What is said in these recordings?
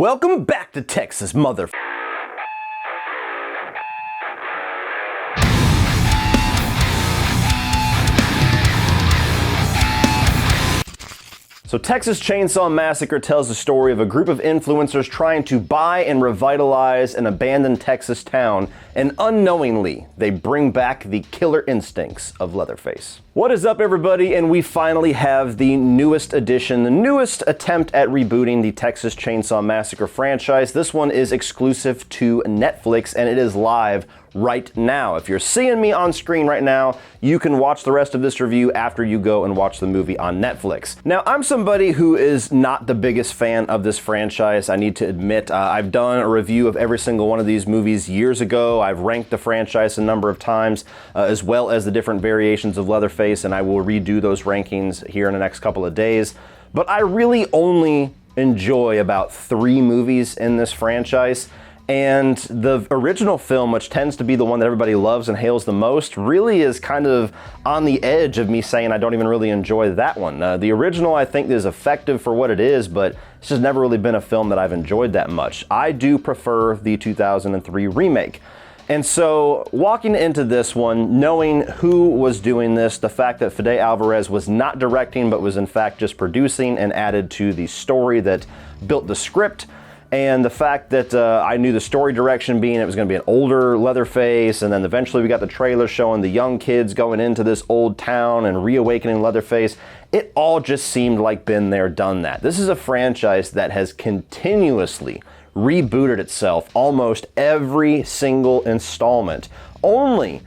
Welcome back to Texas, mother. So Texas Chainsaw Massacre tells the story of a group of influencers trying to buy and revitalize an abandoned Texas town, and unknowingly, they bring back the killer instincts of Leatherface. What is up, everybody? And we finally have the newest edition, the newest attempt at rebooting the Texas Chainsaw Massacre franchise. This one is exclusive to Netflix, and it is live right now. If you're seeing me on screen right now, you can watch the rest of this review after you go and watch the movie on Netflix. Now, I'm somebody who is not the biggest fan of this franchise, I need to admit. I've done a review of every single one of these movies years ago. I've ranked the franchise a number of times, as well as the different variations of Leatherface, and I will redo those rankings here in the next couple of days. But I really only enjoy about 3 movies in this franchise. And the original film, which tends to be the one that everybody loves and hails the most, really is kind of on the edge of me saying I don't even really enjoy that one. The original, I think, is effective for what it is, but it's just never really been a film that I've enjoyed that much. I do prefer the 2003 remake. And so, walking into this one, knowing who was doing this, the fact that Fede Alvarez was not directing, but was in fact just producing and added to the story that built the script, and the fact that I knew the story direction being it was going to be an older Leatherface, and then eventually we got the trailer showing the young kids going into this old town and reawakening Leatherface, it all just seemed like been there, done that. This is a franchise that has continuously rebooted itself almost every single installment. Only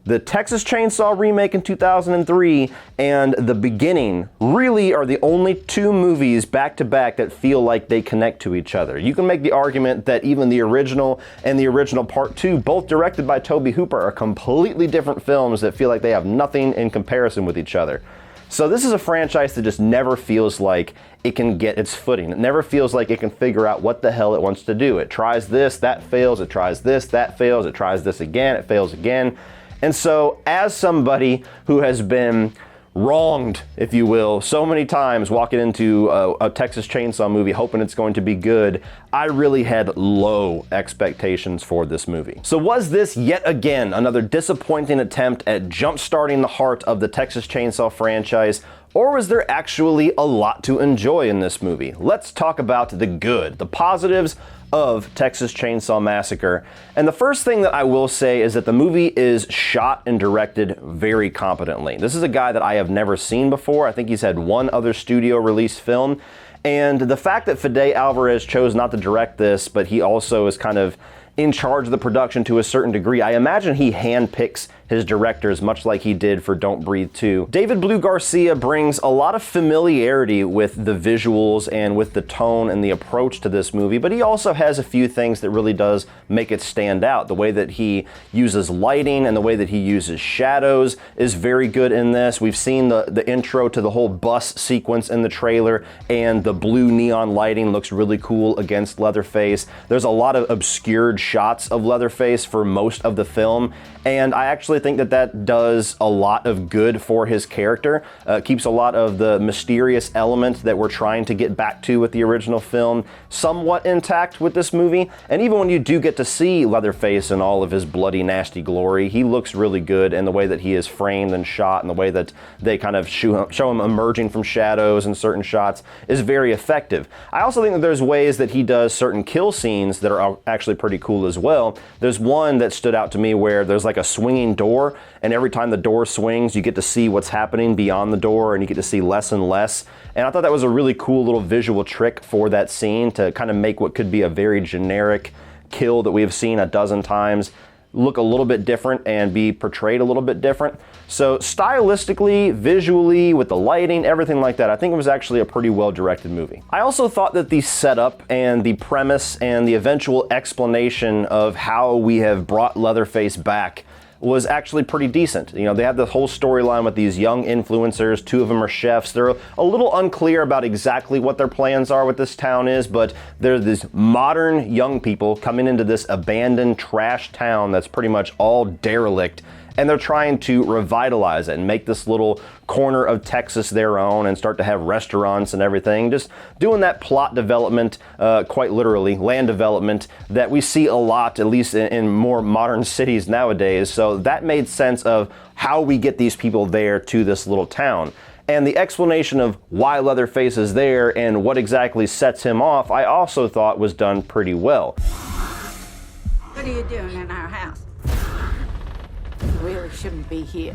the Texas Chainsaw remake in 2003 and The Beginning really are the only 2 movies back to back that feel like they connect to each other. You can make the argument that even the original and the original Part 2, both directed by Tobe Hooper, are completely different films that feel like they have nothing in comparison with each other. So this is a franchise that just never feels like it can get its footing. It never feels like it can figure out what the hell it wants to do. It tries this, that fails, it tries this, that fails, it tries this again, it fails again. And so, as somebody who has been wronged, if you will, so many times walking into a Texas Chainsaw movie hoping it's going to be good, I really had low expectations for this movie. So was this yet again another disappointing attempt at jump-starting the heart of the Texas Chainsaw franchise, or was there actually a lot to enjoy in this movie? Let's talk about the good, the positives of Texas Chainsaw Massacre. And the first thing that I will say is that the movie is shot and directed very competently. This is a guy that I have never seen before. I think he's had one other studio release film. And the fact that Fede Alvarez chose not to direct this, but he also is kind of in charge of the production to a certain degree, I imagine he handpicks his directors much like he did for Don't Breathe 2. David Blue Garcia brings a lot of familiarity with the visuals and with the tone and the approach to this movie, but he also has a few things that really does make it stand out. The way that he uses lighting and the way that he uses shadows is very good in this. We've seen the intro to the whole bus sequence in the trailer, and the blue neon lighting looks really cool against Leatherface. There's a lot of obscured shots of Leatherface for most of the film, and I actually think that that does a lot of good for his character. Keeps a lot of the mysterious element that we're trying to get back to with the original film somewhat intact with this movie. And even when you do get to see Leatherface in all of his bloody, nasty glory, he looks really good in the way that he is framed and shot, and the way that they kind of show him emerging from shadows in certain shots is very effective. I also think that there's ways that he does certain kill scenes that are actually pretty cool as well. There's one that stood out to me where there's like a swinging door, and every time the door swings, you get to see what's happening beyond the door, and you get to see less and less. And I thought that was a really cool little visual trick for that scene to kind of make what could be a very generic kill that we have seen a dozen times look a little bit different and be portrayed a little bit different. So stylistically, visually, with the lighting, everything like that, I think it was actually a pretty well-directed movie. I also thought that the setup and the premise and the eventual explanation of how we have brought Leatherface back was actually pretty decent. You know, they have the whole storyline with these young influencers. 2 of them are chefs. They're a little unclear about exactly what their plans are, what this town is, but they're these modern young people coming into this abandoned trash town that's pretty much all derelict, and they're trying to revitalize it and make this little corner of Texas their own and start to have restaurants and everything. Just doing that plot development, quite literally, land development, that we see a lot, at least in more modern cities nowadays. So that made sense of how we get these people there to this little town. And the explanation of why Leatherface is there and what exactly sets him off, I also thought was done pretty well. What are you doing in our house? You really shouldn't be here.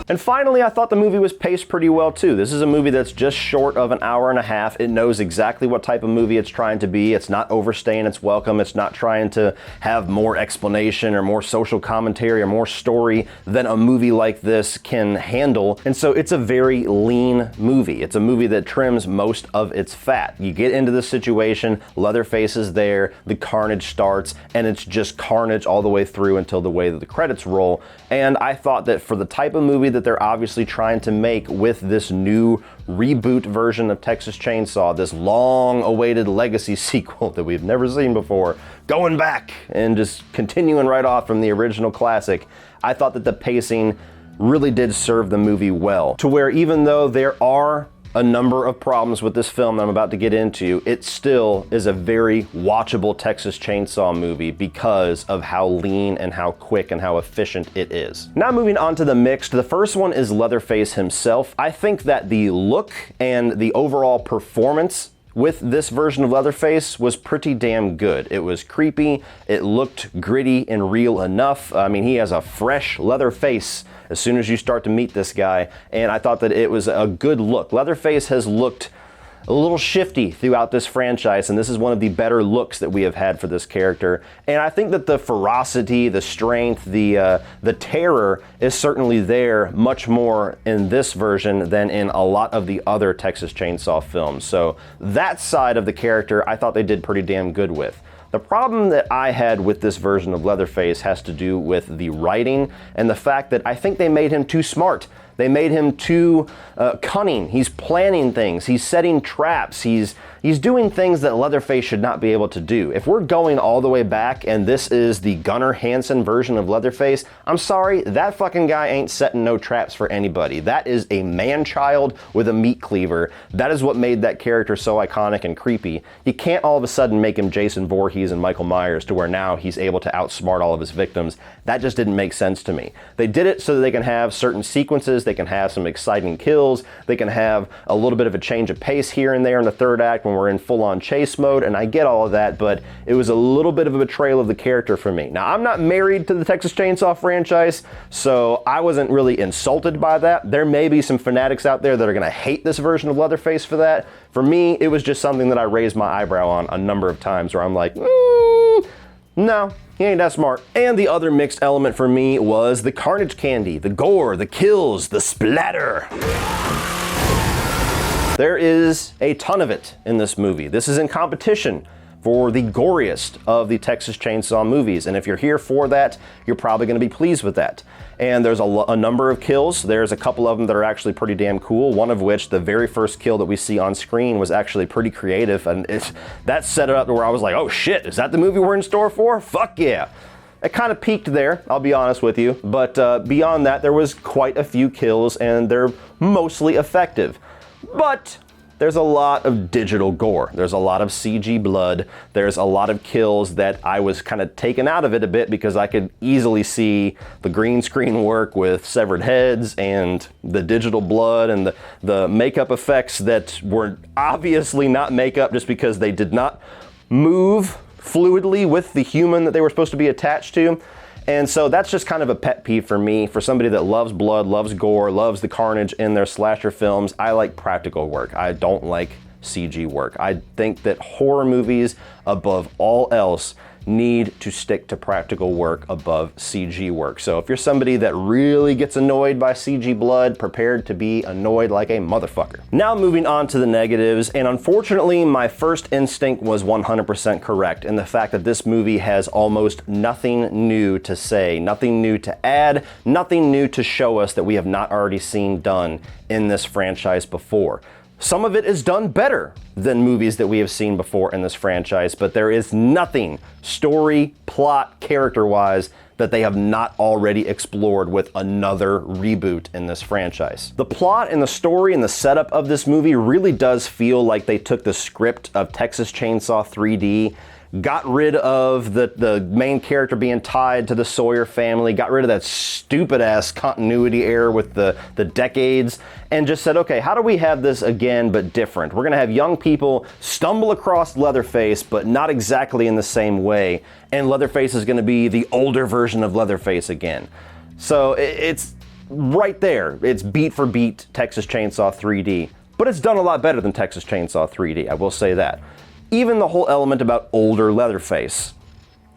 And finally, I thought the movie was paced pretty well too. This is a movie that's just short of an hour and a half. It knows exactly what type of movie it's trying to be. It's not overstaying its welcome. It's not trying to have more explanation or more social commentary or more story than a movie like this can handle. And so it's a very lean movie. It's a movie that trims most of its fat. You get into this situation, Leatherface is there, the carnage starts, and it's just carnage all the way through until the way that the credits roll. And I thought that for the type of movie that they're obviously trying to make with this new reboot version of Texas Chainsaw, this long-awaited legacy sequel that we've never seen before, going back and just continuing right off from the original classic, I thought that the pacing really did serve the movie well, to where even though there are a number of problems with this film that I'm about to get into, it still is a very watchable Texas Chainsaw movie because of how lean and how quick and how efficient it is. Now moving on to the mixed, the first one is Leatherface himself. I think that the look and the overall performance with this version of Leatherface was pretty damn good. It was creepy, it looked gritty and real enough. I mean, he has a fresh leather face as soon as you start to meet this guy, and I thought that it was a good look. Leatherface has looked a little shifty throughout this franchise, and this is one of the better looks that we have had for this character. And I think that the ferocity, the strength, the terror is certainly there much more in this version than in a lot of the other Texas Chainsaw films. So that side of the character, I thought they did pretty damn good with. The problem that I had with this version of Leatherface has to do with the writing and the fact that I think they made him too smart. They made him too cunning. He's planning things. He's setting traps. He's doing things that Leatherface should not be able to do. If we're going all the way back and this is the Gunnar Hansen version of Leatherface, I'm sorry, that fucking guy ain't setting no traps for anybody. That is a man-child with a meat cleaver. That is what made that character so iconic and creepy. You can't all of a sudden make him Jason Voorhees and Michael Myers to where now he's able to outsmart all of his victims. That just didn't make sense to me. They did it so that they can have certain sequences, they can have some exciting kills, they can have a little bit of a change of pace here and there in the third act when we're in full-on chase mode, and I get all of that, but it was a little bit of a betrayal of the character for me. Now, I'm not married to the Texas Chainsaw franchise, so I wasn't really insulted by that. There may be some fanatics out there that are gonna hate this version of Leatherface for that. For me, it was just something that I raised my eyebrow on a number of times where I'm like, no, he ain't that smart. And the other mixed element for me was the carnage candy, the gore, the kills, the splatter. There is a ton of it in this movie. This is in competition for the goriest of the Texas Chainsaw movies. And if you're here for that, you're probably gonna be pleased with that. And there's a number of kills. There's a couple of them that are actually pretty damn cool. One of which, the very first kill that we see on screen, was actually pretty creative. And that set it up to where I was like, oh shit, is that the movie we're in store for? Fuck yeah. It kind of peaked there, I'll be honest with you. But beyond that, there was quite a few kills and they're mostly effective. But there's a lot of digital gore. There's a lot of CG blood. There's a lot of kills that I was kind of taken out of it a bit because I could easily see the green screen work with severed heads and the digital blood and the makeup effects that were obviously not makeup just because they did not move fluidly with the human that they were supposed to be attached to. And so that's just kind of a pet peeve for me, for somebody that loves blood, loves gore, loves the carnage in their slasher films. I like practical work. I don't like CG work. I think that horror movies, above all else, need to stick to practical work above CG work. So if you're somebody that really gets annoyed by CG blood, prepared to be annoyed like a motherfucker. Now moving on to the negatives, and unfortunately my first instinct was 100% correct in the fact that this movie has almost nothing new to say, nothing new to add, nothing new to show us that we have not already seen done in this franchise before. Some of it is done better than movies that we have seen before in this franchise, but there is nothing story, plot, character-wise that they have not already explored with another reboot in this franchise. The plot and the story and the setup of this movie really does feel like they took the script of Texas Chainsaw 3D, got rid of the main character being tied to the Sawyer family, got rid of that stupid ass continuity error with the decades, and just said, okay, how do we have this again but different? We're gonna have young people stumble across Leatherface, but not exactly in the same way, and Leatherface is gonna be the older version of Leatherface again. So it's right there. It's beat for beat Texas Chainsaw 3D, but it's done a lot better than Texas Chainsaw 3D, I will say that. Even the whole element about older Leatherface,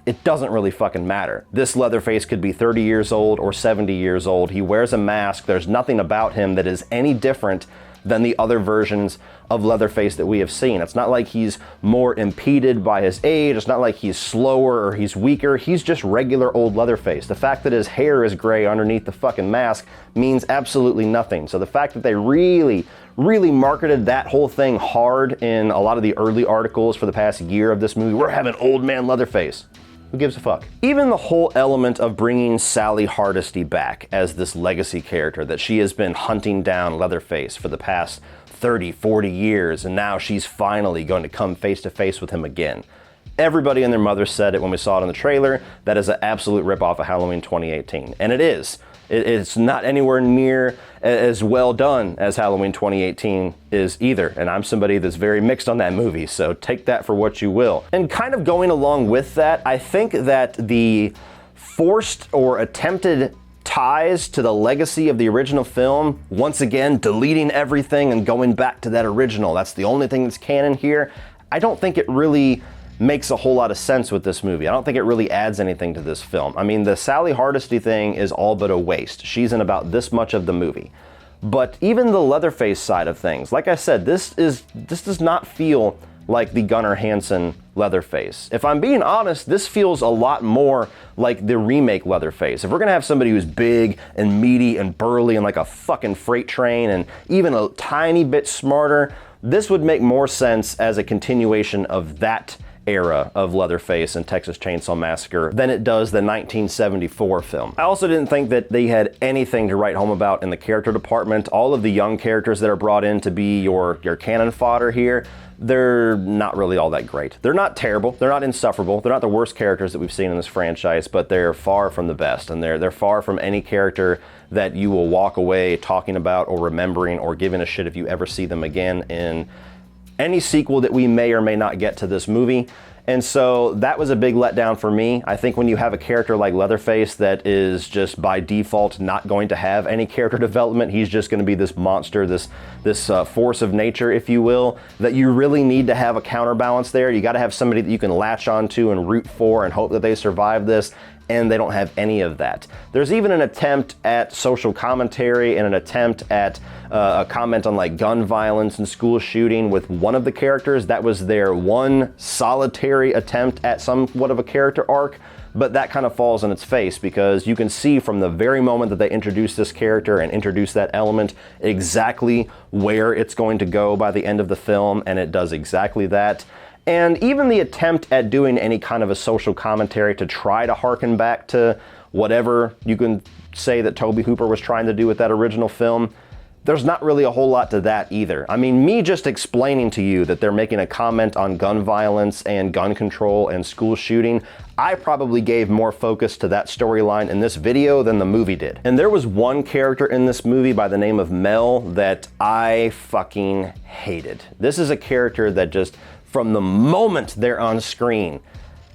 it doesn't really fucking matter. This Leatherface could be 30 years old or 70 years old. He wears a mask. There's nothing about him that is any different than the other versions of Leatherface that we have seen. It's not like he's more impeded by his age. It's not like he's slower or he's weaker. He's just regular old Leatherface. The fact that his hair is gray underneath the fucking mask means absolutely nothing. So the fact that they really marketed that whole thing hard in a lot of the early articles for the past year of this movie, we're having old man Leatherface. Who gives a fuck? Even the whole element of bringing Sally Hardesty back as this legacy character, that she has been hunting down Leatherface for the past 30, 40 years, and now she's finally going to come face to face with him again. Everybody and their mother said it when we saw it in the trailer. That is an absolute ripoff of Halloween 2018. And it is. It's not anywhere near as well done as Halloween 2018 is either. And I'm somebody that's very mixed on that movie, so take that for what you will. And kind of going along with that, I think that the forced or attempted ties to the legacy of the original film, once again, deleting everything and going back to that original, that's the only thing that's canon here, I don't think it really makes a whole lot of sense with this movie. I don't think it really adds anything to this film. I mean, the Sally Hardesty thing is all but a waste. She's in about this much of the movie. But even the Leatherface side of things, like I said, this does not feel like the Gunnar Hansen Leatherface. If I'm being honest, this feels a lot more like the remake Leatherface. If we're gonna have somebody who's big and meaty and burly and like a fucking freight train and even a tiny bit smarter, this would make more sense as a continuation of that era of Leatherface and Texas Chainsaw Massacre than it does the 1974 film. I also didn't think that they had anything to write home about in the character department. All of the young characters that are brought in to be your cannon fodder here, they're not really all that great. They're not terrible, they're not insufferable, they're not the worst characters that we've seen in this franchise, but they're far from the best, and they're far from any character that you will walk away talking about or remembering or giving a shit if you ever see them again in any sequel that we may or may not get to this movie. And so that was a big letdown for me. I think when you have a character like Leatherface that is just by default not going to have any character development, he's just going to be this monster, this force of nature, if you will, that you really need to have a counterbalance there. You got to have somebody that you can latch onto and root for and hope that they survive this. And they don't have any of that. There's even an attempt at social commentary and an attempt at a comment on like gun violence and school shooting with one of the characters. That was their one solitary attempt at somewhat of a character arc, but that kind of falls on its face because you can see from the very moment that they introduce this character and introduce that element exactly where it's going to go by the end of the film, and it does exactly that. And even the attempt at doing any kind of a social commentary to try to harken back to whatever you can say that Tobe Hooper was trying to do with that original film, there's not really a whole lot to that either. I mean, me just explaining to you that they're making a comment on gun violence and gun control and school shooting, I probably gave more focus to that storyline in this video than the movie did. And there was one character in this movie by the name of Mel that I fucking hated. This is a character that just, from the moment they're on screen,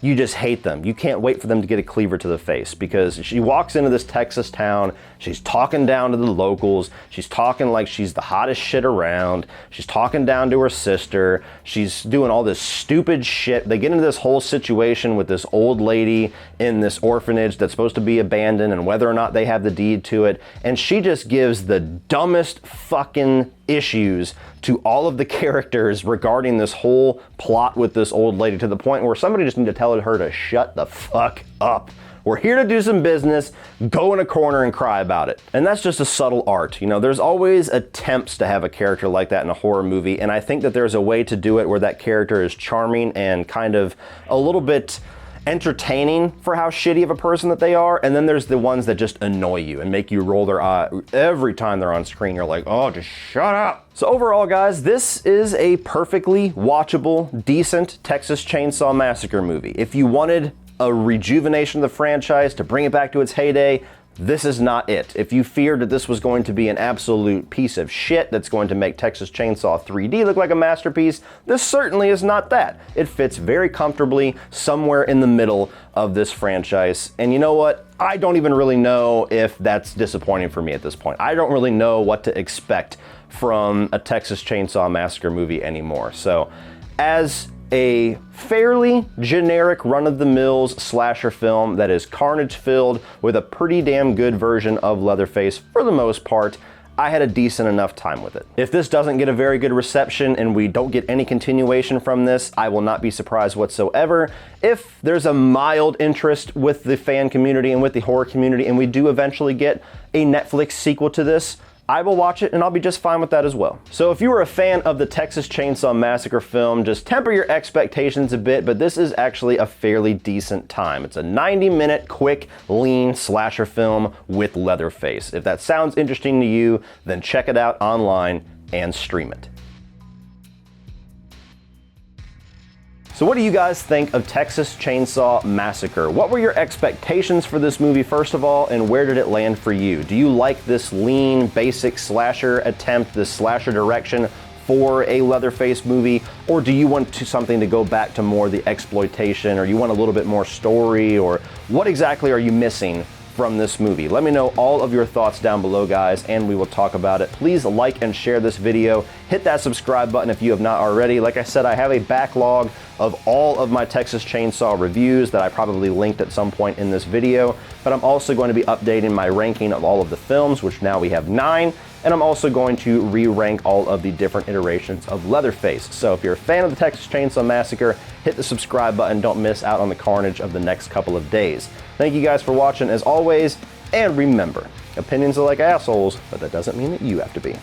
you just hate them. You can't wait for them to get a cleaver to the face because she walks into this Texas town, she's talking down to the locals, she's talking like she's the hottest shit around, she's talking down to her sister, she's doing all this stupid shit. They get into this whole situation with this old lady in this orphanage that's supposed to be abandoned and whether or not they have the deed to it, and she just gives the dumbest fucking issues to all of the characters regarding this whole plot with this old lady to the point where somebody just need to tell her to shut the fuck up We're here to do some business, go in a corner and cry about it. And that's just a subtle art. You know, there's always attempts to have a character like that in a horror movie, and I think that there's a way to do it where that character is charming and kind of a little bit entertaining for how shitty of a person that they are, and then there's the ones that just annoy you and make you roll their eye every time they're on screen. You're like, oh, just shut up. So overall, guys, this is a perfectly watchable, decent Texas Chainsaw Massacre movie. If you wanted a rejuvenation of the franchise to bring it back to its heyday, this is not it. If you feared that this was going to be an absolute piece of shit that's going to make Texas Chainsaw 3D look like a masterpiece, this certainly is not that. It fits very comfortably somewhere in the middle of this franchise. And you know what? I don't even really know if that's disappointing for me at this point. I don't really know what to expect from a Texas Chainsaw Massacre movie anymore. So, as a fairly generic run-of-the-mills slasher film that is carnage-filled with a pretty damn good version of Leatherface for the most part, I had a decent enough time with it. If this doesn't get a very good reception and we don't get any continuation from this, I will not be surprised whatsoever. If there's a mild interest with the fan community and with the horror community and we do eventually get a Netflix sequel to this, I will watch it and I'll be just fine with that as well. So if you were a fan of the Texas Chainsaw Massacre film, just temper your expectations a bit, but this is actually a fairly decent time. It's a 90-minute, quick, lean slasher film with Leatherface. If that sounds interesting to you, then check it out online and stream it. So what do you guys think of Texas Chainsaw Massacre? What were your expectations for this movie, first of all, and where did it land for you? Do you like this lean, basic slasher attempt, this slasher direction for a Leatherface movie, or do you want something to go back to more the exploitation, or you want a little bit more story, or what exactly are you missing from this movie? Let me know all of your thoughts down below, guys, and we will talk about it. Please like and share this video. Hit that subscribe button if you have not already. Like I said, I have a backlog of all of my Texas Chainsaw reviews that I probably linked at some point in this video, but I'm also going to be updating my ranking of all of the films, which now we have 9, and I'm also going to re-rank all of the different iterations of Leatherface. So if you're a fan of the Texas Chainsaw Massacre, hit the subscribe button. Don't miss out on the carnage of the next couple of days. Thank you guys for watching as always, and remember, opinions are like assholes, but that doesn't mean that you have to be.